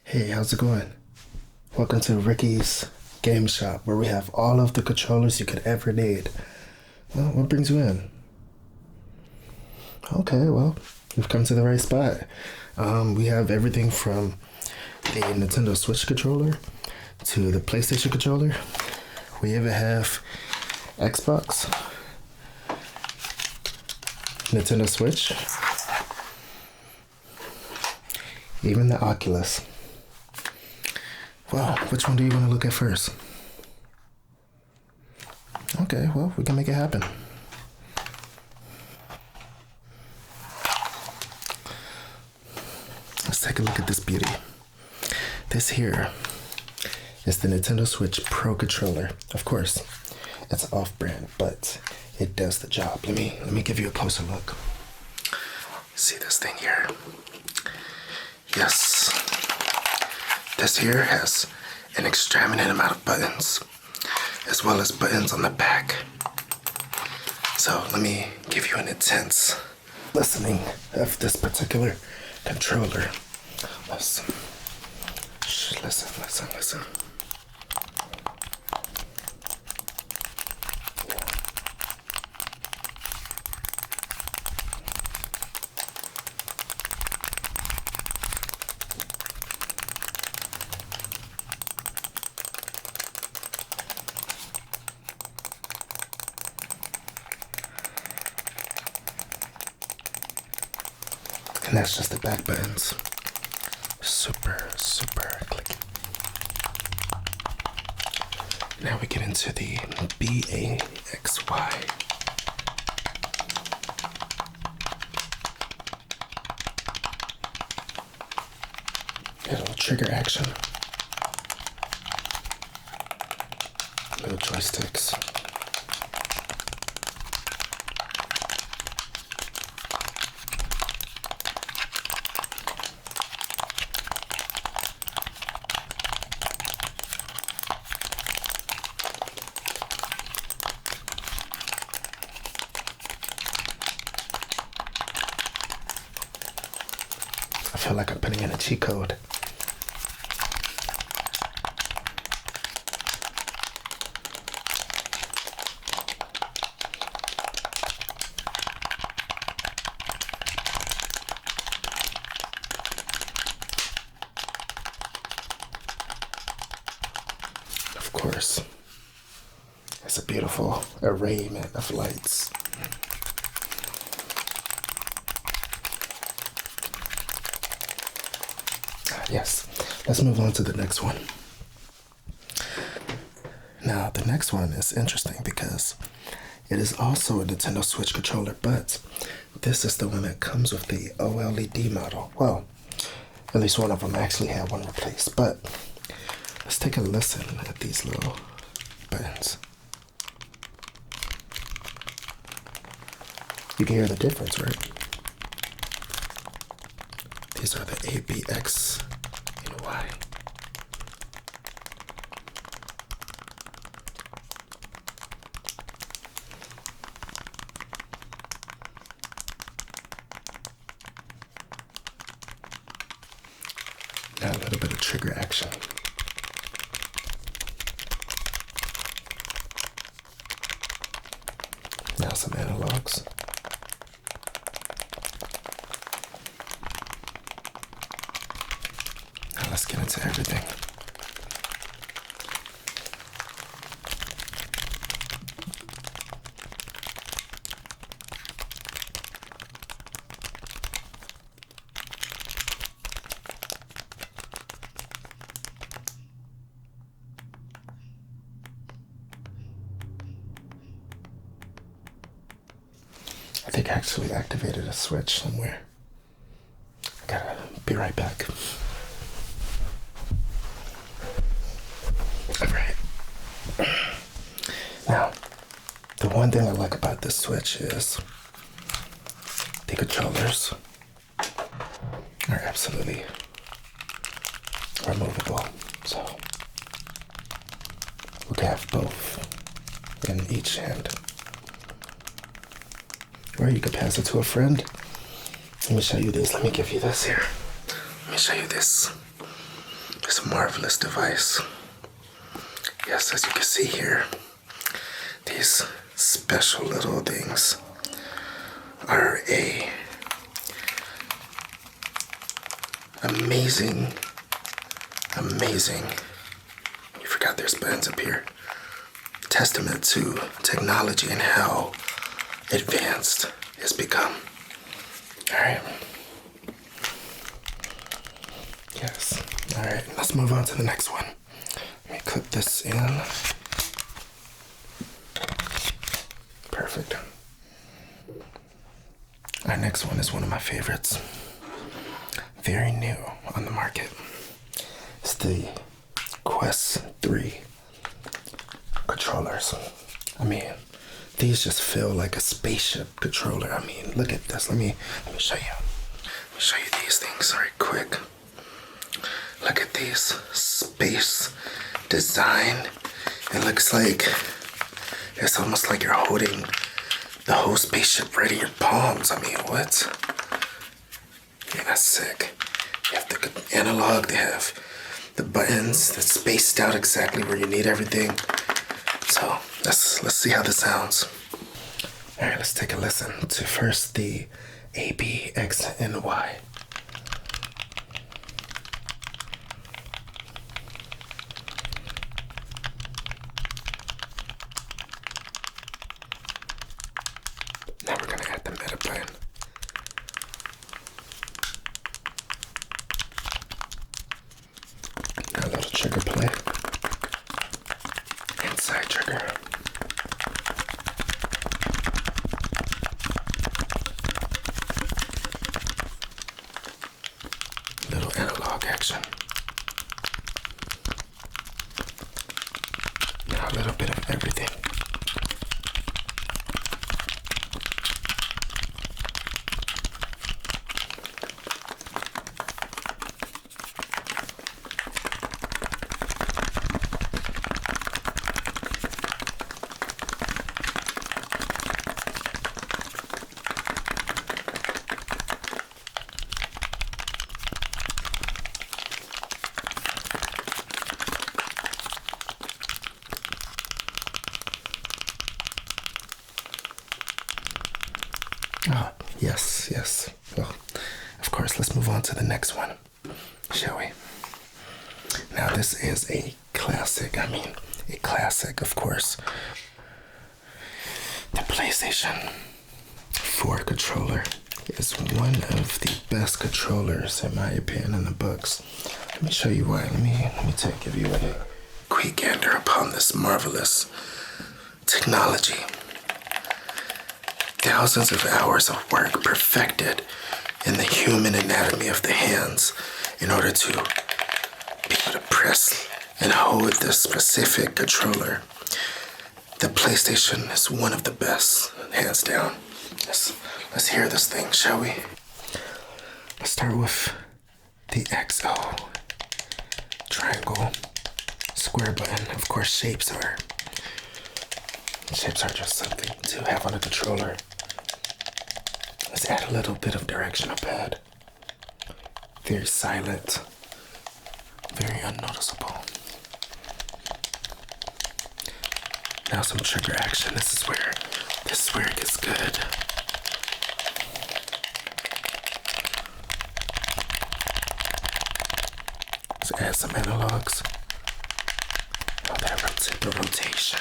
Hey, how's it going? Welcome to Ricky's Game Shop, where we have all of the controllers you could ever need. Well, what brings you in? Okay, well, you've come to the right spot. We have everything from the Nintendo Switch controller to the PlayStation controller. We even have Xbox, Nintendo Switch, even the Oculus. Well, which one do you want to look at first? Okay, well, we can make it happen. Let's take a look at this beauty. This here is the Nintendo Switch Pro controller. Of course, it's off-brand, but it does the job. Let me give you a closer look. See this thing here? Yes. This here has an extravagant amount of buttons, as well as buttons on the back. So let me give you an intense listening of this particular controller. Listen. Shh, listen. And that's just the back buttons. Super clicky. Now we get into the BAXY. Get a little trigger action. Little joysticks. I feel like I'm putting in a cheat code. Of course, it's a beautiful arrayment of lights. Yes, let's move on to the next one. Now, the next one is interesting because it is also a Nintendo Switch controller, but this is the one that comes with the OLED model. Well, at least one of them actually had one replaced, but let's take a listen at these little buttons. You can hear the difference, right? These are the A, B, X, and Y. Now a little bit of trigger action. Now some analogs. Now let's get into everything. I think I actually activated a switch somewhere. I gotta be right back. Alright. Now, the one thing I like about this Switch is the controllers are absolutely removable. So we can have both in each hand. Or you could pass it to a friend. Let me show you this. Let me give you this here. Let me show you this. this marvelous device. Yes, as you can see here, these special little things are a amazing, you forgot there's buttons up here, testament to technology and how advanced it's become. All right. Yes. All right, let's move on to the next one. Let me clip this in. Perfect. Our next one is one of my favorites. Very new on the market. It's the Quest 3 controllers. I mean, these just feel like a spaceship controller. I mean, look at this. Let me show you. Let me show you these things right quick. Look at these space design. It looks like it's almost like you're holding the whole spaceship right in your palms. I mean, what? Yeah, that's sick. You have the analog, they have the buttons that's spaced out exactly where you need everything. So let's see how this sounds. All right, let's take a listen to first the A, B, X, and Y. Now we're gonna add the meta button. Now a little trigger play. Inside trigger. Little analog action. Now a little bit of everything. Oh, yes. Well, of course, let's move on to the next one, shall we? Now, this is a classic. I mean, a classic, of course. The PlayStation 4 controller is one of the best controllers, in my opinion, in the books. Let me show you why. Let me give you a quick gander upon this marvelous technology. Thousands of hours of work perfected in the human anatomy of the hands in order to be able to press and hold this specific controller. The PlayStation is one of the best, hands down. Let's hear this thing, shall we? Let's start with the XO. Triangle, square button. Of course, shapes are just something to have on a controller. Let's add a little bit of directional pad. Very silent, very unnoticeable. Now some trigger action. This is where it gets good. Let's add some analogs. Oh, the rotation.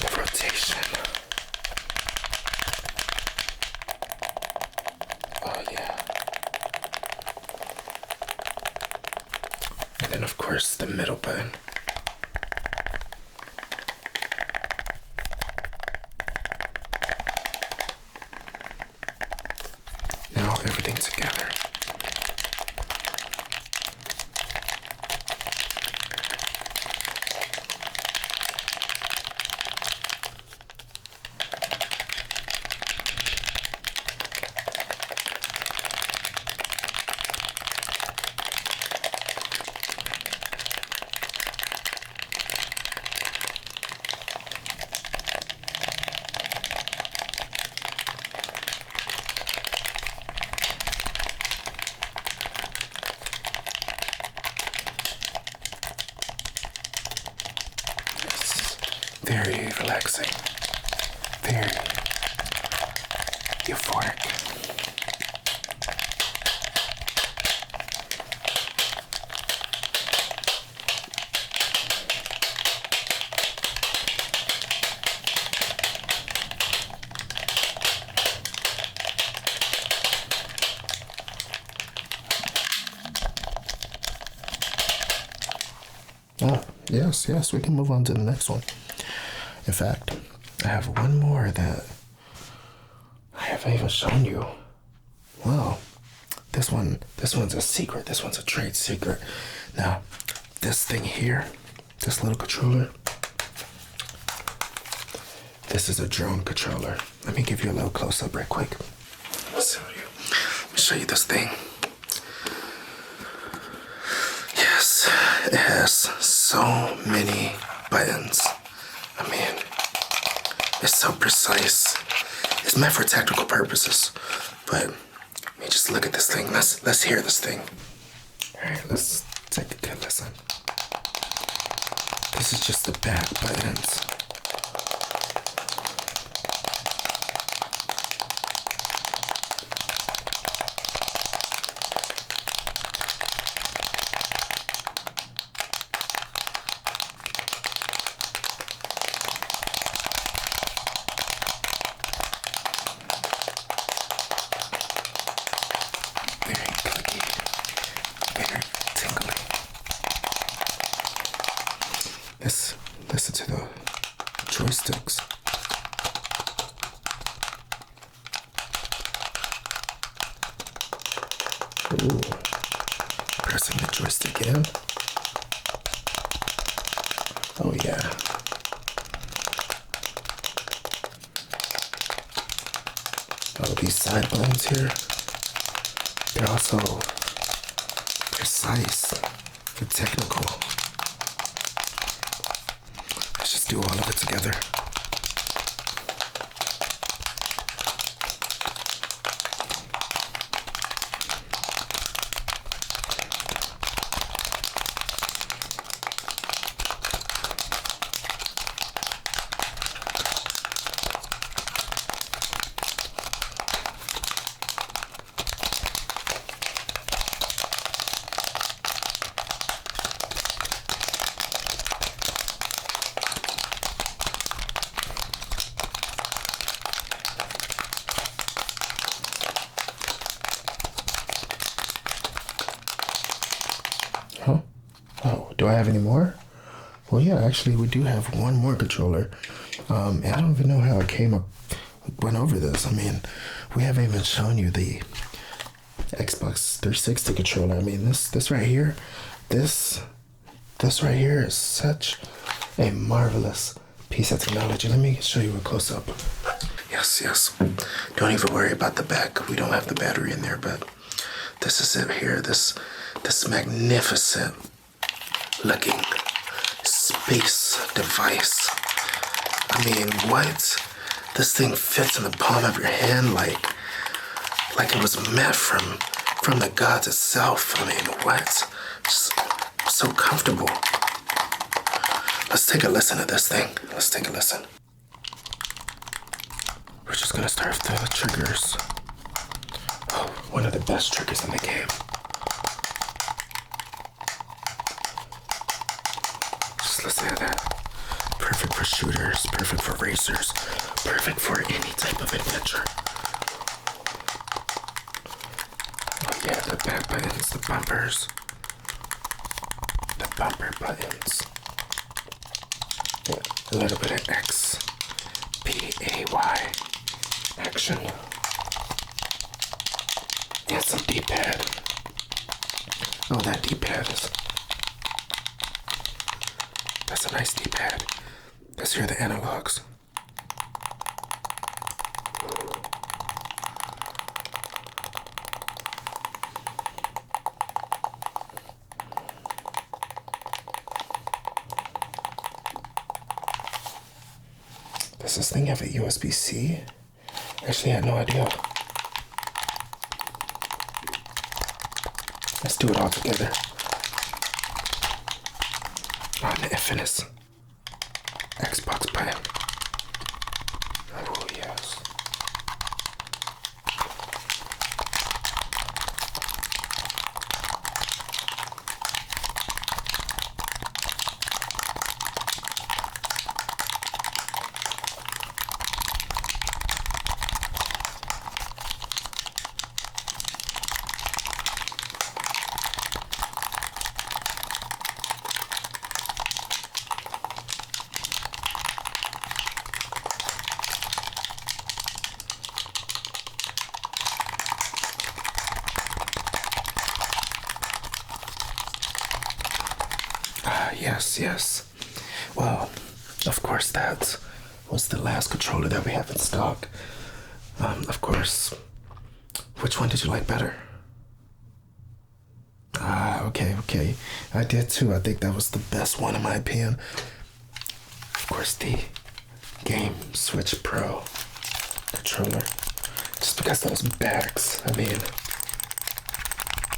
The rotation. Oh, yeah. And then, of course, the middle button. Now everything together. very relaxing, very euphoric. Oh, yes, yes, we can move on to the next one. In fact, I have one more that I haven't even shown you. Wow, this one's a secret. This one's a trade secret. Now, this thing here, this little controller, this is a drone controller. Let me give you a little close up right quick. Let me show you this thing. Yes, it has so many buttons. I mean, it's so precise. It's meant for tactical purposes, but let me just look at this thing. Let's hear this thing. All right, let's take a good listen. This is just the back buttons. Very clicky, very tingly. Let's listen to the joysticks. Ooh. Pressing the joystick in. Oh yeah. Oh, these side buttons here, they're also precise and technical. Let's just do all of it together. Huh? Oh, do I have any more? Well, yeah, actually, we do have one more controller. And I don't even know how went over this. I mean, we haven't even shown you the Xbox 360 controller. I mean, this right here, this right here is such a marvelous piece of technology. Let me show you a close up. Yes, yes. Don't even worry about the back. We don't have the battery in there, but this is it here. This magnificent looking space device. I mean, what? This thing fits in the palm of your hand like it was meant from the gods itself. I mean, what? Just so comfortable. Let's take a listen to this thing. Let's take a listen. We're just gonna start with the triggers. Oh, one of the best triggers in the game. Just listen to that. Perfect for shooters, perfect for racers, perfect for any type of adventure. Oh yeah, the back buttons, the bumpers, the bumper buttons. Yeah, a little bit of X, P, A, Y action. And some D-pad. Oh, that D-pad that's a nice D-pad. Let's hear the analogs. Does this thing have a USB-C? Actually, I had no idea. Let's do it all together. On the infamous Xbox Xbox button. Oh, yes. Yes, yes. Well, of course, that was the last controller that we have in stock. Of course, which one did you like better? Ah, okay, okay. I did too. I think that was the best one in my opinion. Of course, the Game Switch Pro controller. Just because those backs, I mean,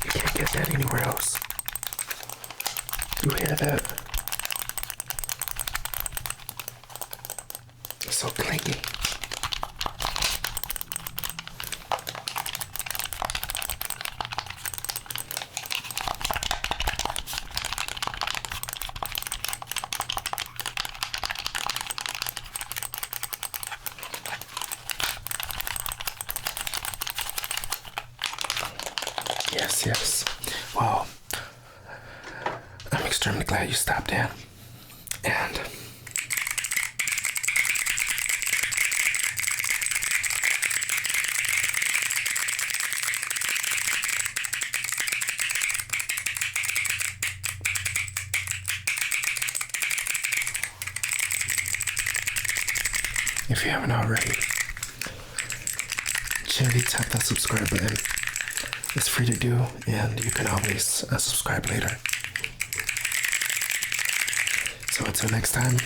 you can't get that anywhere else. You hear that? It's so clingy. Yes, yes. Well, I'm extremely glad you stopped in. And if you haven't already, gently tap that subscribe button. It's free to do, and you can always subscribe later. So until next time,